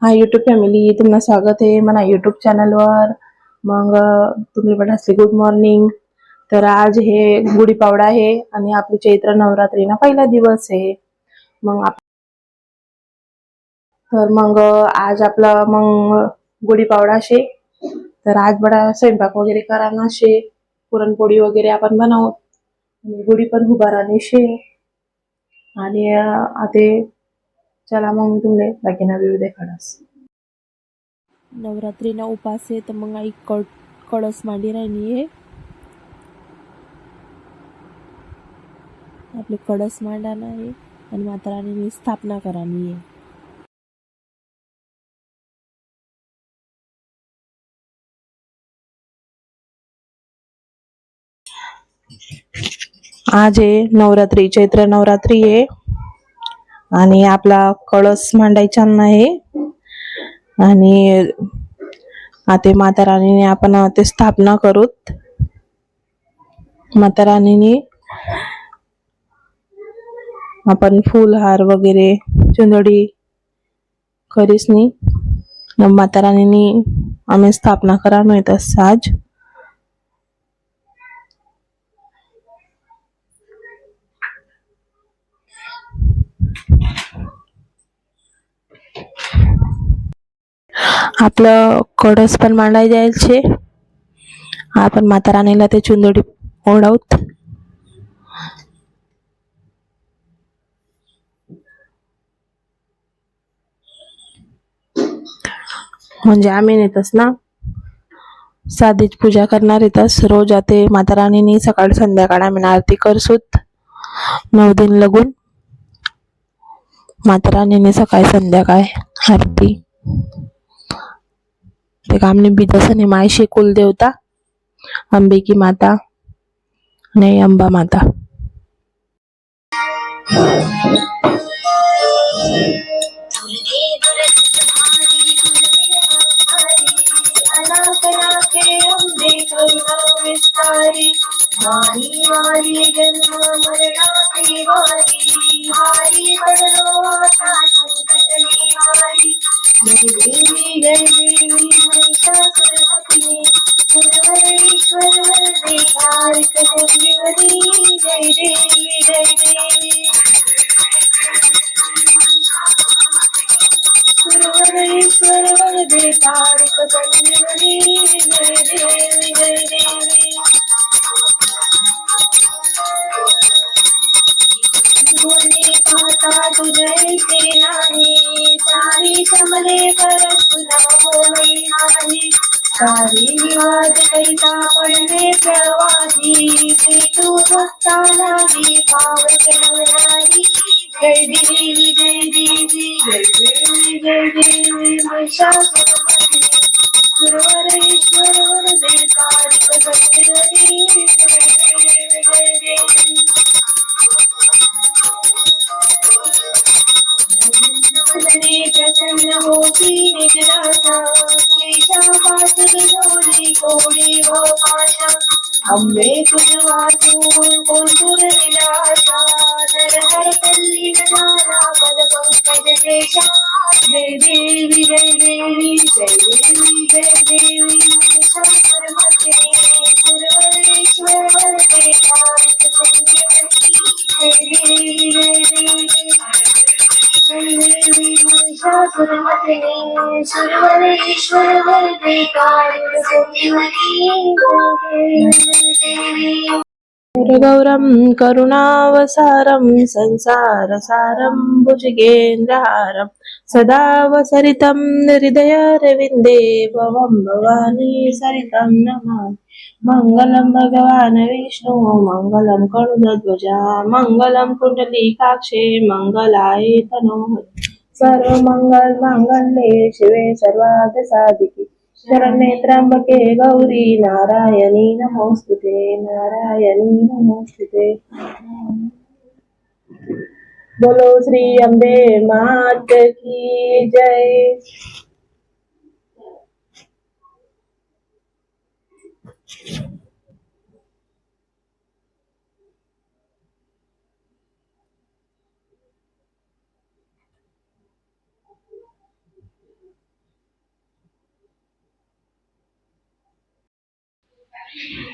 Hi YouTube family, तुम्हाला स्वागत आहे मला यूट्यूब चॅनलवर. मग तुम्ही पण असले गुड मॉर्निंग. तर आज हे गुढीपाडवा आहे आणि आपली चैत्र नवरात्रीना पहिला दिवस आहे. मग आज आपला गुढीपाडवा शे. तर आज बडा स्वयंपाक वगैरे कराना शे, पुरणपोळी वगैरे आपण बनवू आणि गुढी पण उभारानी शे. आणि आता चला मग तुमले बाकीना व्हिडिओ देखाडस. नवरात्रीना उपास आहे तर मग आई कळस मांडी राहिली आहे. आपले कळस मांडाना आहे आणि माता राणीने स्थापना करानी आहे. आज आहे नवरात्री, चैत्र नवरात्री आहे आणि आपला कळस मांडायचा आहे. आणि आता माता राणीने आपण ते स्थापना करूत. माता राणीने आपण फुलहार वगैरे चुंदडी करीसनी माता राणीने आम्ही स्थापना करानो येत आज. आपलं कळस पण मांडाय जायचे. आपण माता राणीला ते चुंदडी ओढवत. म्हणजे आम्ही नेतच ना साधीच पूजा करणार येतस. रोज आते माता राणीनी सकाळ संध्याकाळ आम्ही आरती करसूत. 9 दिन लगून माता राणीने सकाळ संध्याकाळ आरती. ते कामने बिदसने मायशी कुलदेवता अंबिकी माता आणि अंबा माता. वारी वारी जन्म मरणाची वारी, हारी पडलो आता संकट निवारी. जय देवी जय देवी महिषासुरमर्दिनी, पुरवरेश्वर वरदे तारक संजीवनी. जय देवी जय देवी पुरवरेश्वर वरदे तारक संजीवनी. जय देवी जय देवी बोले पाहता तुझे नाही, सारी समले परंतु बोले नाही. सारी विवाद करिता पडले प्रवादी, ते तू भक्ता लागी पावत नवनारी. जय देवी जय देवी जय देवी जय देवी महिषासुरमर्दिनी, सुरवरेश्वर वरदे तारक संजीवनी. जय देवी जय देवी प्रसन्न होती निजनाथा, क्लेशापासून जोडी कोडी व पाशा. अंबे तुझ वाचून कोण दुर्विलाशा, नर हर कल्ली नाना पद पंकज केशा. जय देवी जय देवी जय देवी जय देवी महिषासुरमर्दिनी, पुरवरेश्वर वरदे तारक संजीवनी. जय देवी जय देवी महिषासुरमर्दिनी, सुरवरेश्वर वरदे तारक संजीवनी. गौरम करुणावसारं संसारसारं भुजगेन्द्रहारं सदा वसरितं हृदयारविन्दे भवं भवानी सरितं नमामि. मंगलम भगवान विष्णु मंगलम गरुडध्वजा मंगलम कुंडलीकाक्षे मंगलाय तनोहरि. सर्व मंगल मांगल्ये शिवे सर्वार्थ साधिके शरण्ये त्र्यंबके गौरी नारायणी नमोस्तुते नारायणी नमोस्तुते. बोलो श्री अंबे मात की जय. आहे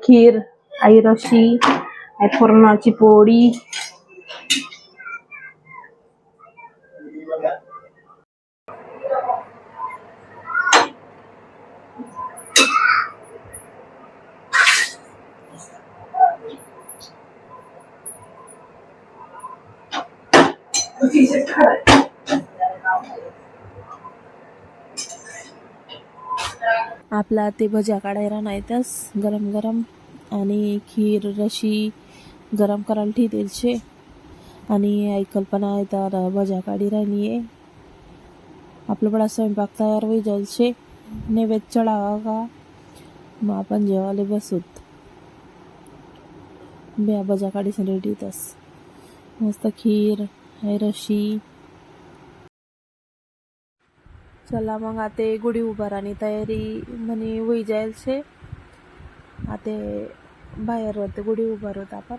खीर, आई रशी, आहे पुरणाची पोळी. आपला ते भज्या काढायला नाहीतच गरम गरम आणि खीर रशी गरम करायला ठेवतील शे आणि आई कल्पना आहे तर भज्या काढी राहिली आहे. आपलं बडा स्वयंपाक तयार होई जाईल शे. नैवेद्य चढावा का मग आपण जेवायला बसूत. ब्या भज्या काढीस रेडी तस मस्त खीर आहे रशी. चला मग आता गुढी उभारानी तयारी म्हणे होई जाईल शे. आता बाहेर होते गुढी उभारत आपण.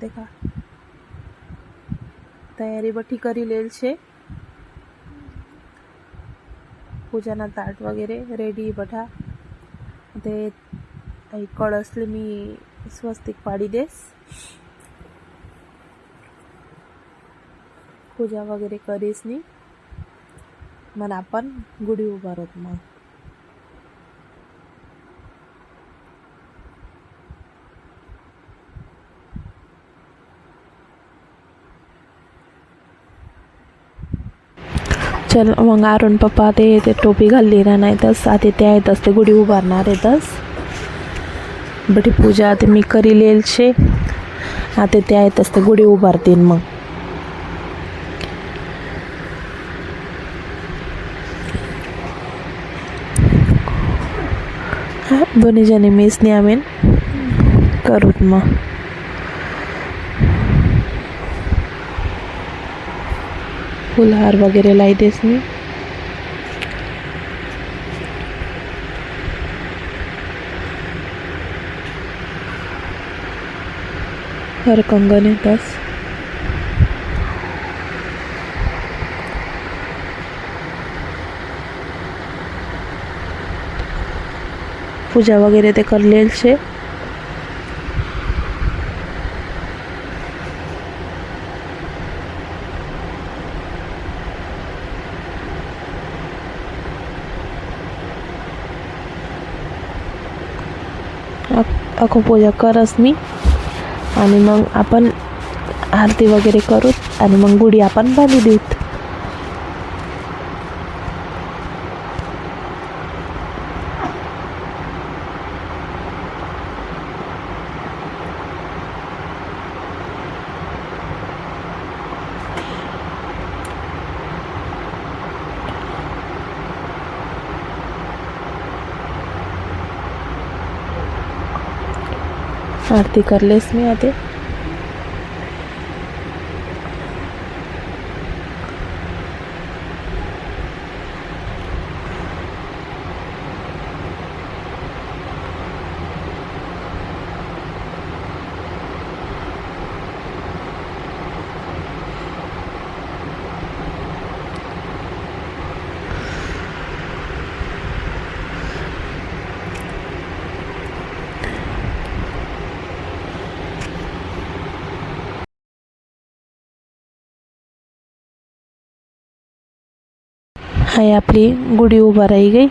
देखा तयारी बठी करी लेल शे. पूजाना ताट वगैरे रेडी बठा. ते कळसले मी स्वस्तिक पाडी देस. पूजा वगैरे करीस नी मग आपण गुढी उभारत. मग चल मग अरुण पप्पा ते टोपी घालली ना नाही तस आता ते आहेतच ते गुढी उभारणार आहेतच. बटी पूजा ते मी करी लेल शे. आता ते आहेतच ते गुढी उभारतील. मग दोन्ही जणी मिसनी आम्ही करूत. मग फुलहार वगैरे लाई देस मी. हर कंगन येतस. पूजा वगैरे ते करलेल शे. अको पूजा करस मी आणि मग आपण आरती वगैरे करूत आणि मग गुढी आपण बांधू देऊत. आरती करलेस मी आता. हाय आपली गुढी उभाराई गई.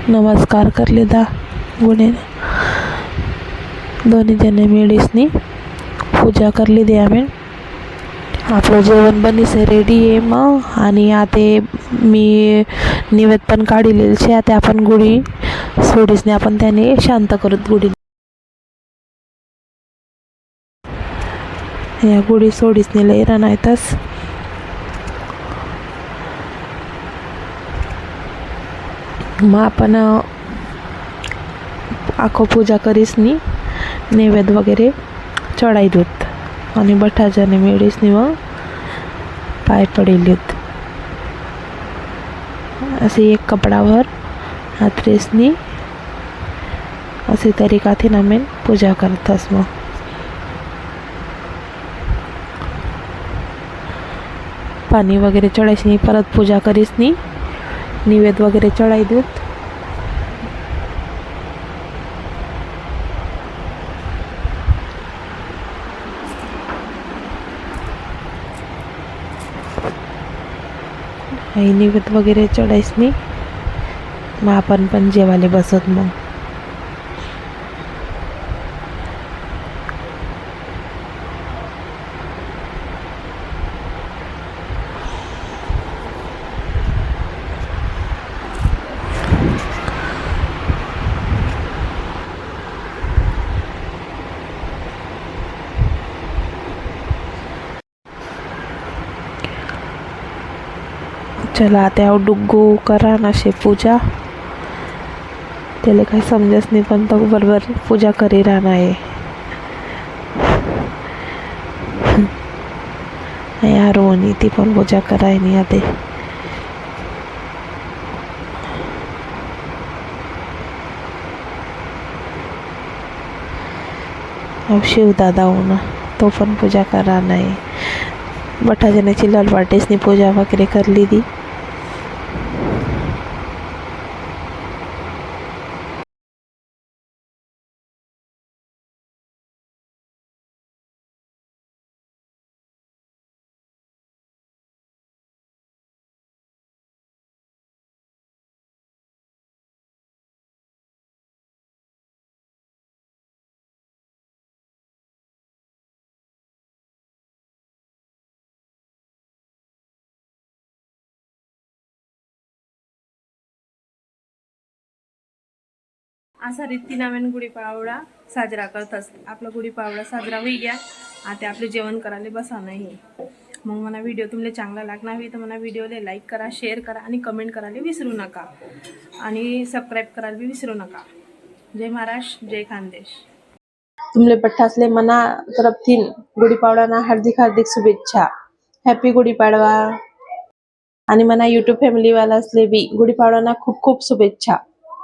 नमस्कार करले दा गुढी दोन्ही जणे मिळीसनी पूजा करली दे आम्ही. आपलं जेवण बनीसे रेडी आहे मग. आणि आता मी निवेद पण काढलेल शे. आता आपण गुढी सोडीसने आपण त्याने शांत करत गुढी. या गुढी सोडीच नेले राहतास. मग आपण आखो पूजा करीसनी नैवेद्य वगैरे चढाई देत आणि बठाजाने मेळीसनी मग पाय पडेलीत. असे एक कपडावर हातरेसनी असे तरीकाथीन आम्ही पूजा करतास. मग पाणी वगैरे चढायची परत पूजा करीसनी नैवेद्य वगैरे चढाई देत. नैवेद्य वगैरे चढायसनी मग आपण पण जेवायला बसत. मग चला आता डुग्गू करा नाशे पूजा. त्याला काही समजत नाही पण तो बरोबर पूजा करी राहणार आहे. रोहनी ती पण पूजा कराय नाही आते. शिवदादा होऊन तो पण पूजा करा नाही. बठाजनाची लालवाटेसनी पूजा वगैरे करली ती. असा रीतीनं आम्ही गुढीपाडवा साजरा करतात. आपला गुढीपाडवा साजरा होई गया. आता आपले जेवण करायला बसा नाही. मग मला व्हिडिओ तुम्हाला चांगला लागणार हवी तर मला व्हिडिओला लाईक करा, शेअर करा आणि कमेंट करायला विसरू नका. आणि सबस्क्राईब करायला विसरू नका. जय महाराष्ट्र, जय खानदेश. तुमले बठ्ठासले मना तरफथीन गुढीपाडवाना हार्दिक हार्दिक शुभेच्छा. हॅपी गुढीपाडवा. आणि मना यूट्यूब फॅमिली वाला असले बी गुढीपाडवाना खूप खूप शुभेच्छा.